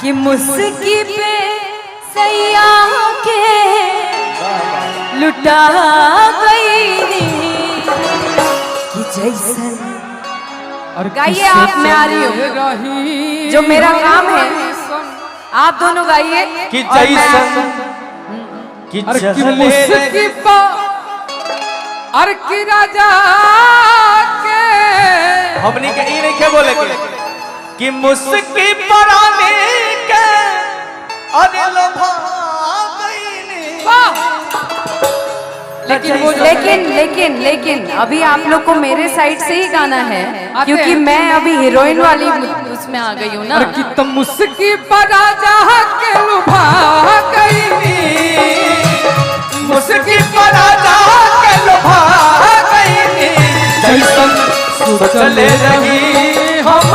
कि मुस्की पे सैया के लुटा गई कि जैसन। और गाइए आप, मैं आ रही हूँ, जो मेरा काम है आप दोनों गाइए कि जैसन कि मुस्की पा और की राजा के हमनी के ई नहीं के बोले कि मुस्की पराने के अरे लोभा लेकिन अभी आप लोग को मेरे साइड से ही गाना है, क्योंकि मैं अभी हीरोइन वाली उसमें आ गई हूँ ना। कि तुम मुस्की पर राजा के लुभा गई, मुस्की पराजा के लोभा गई जैसन चले रही हम।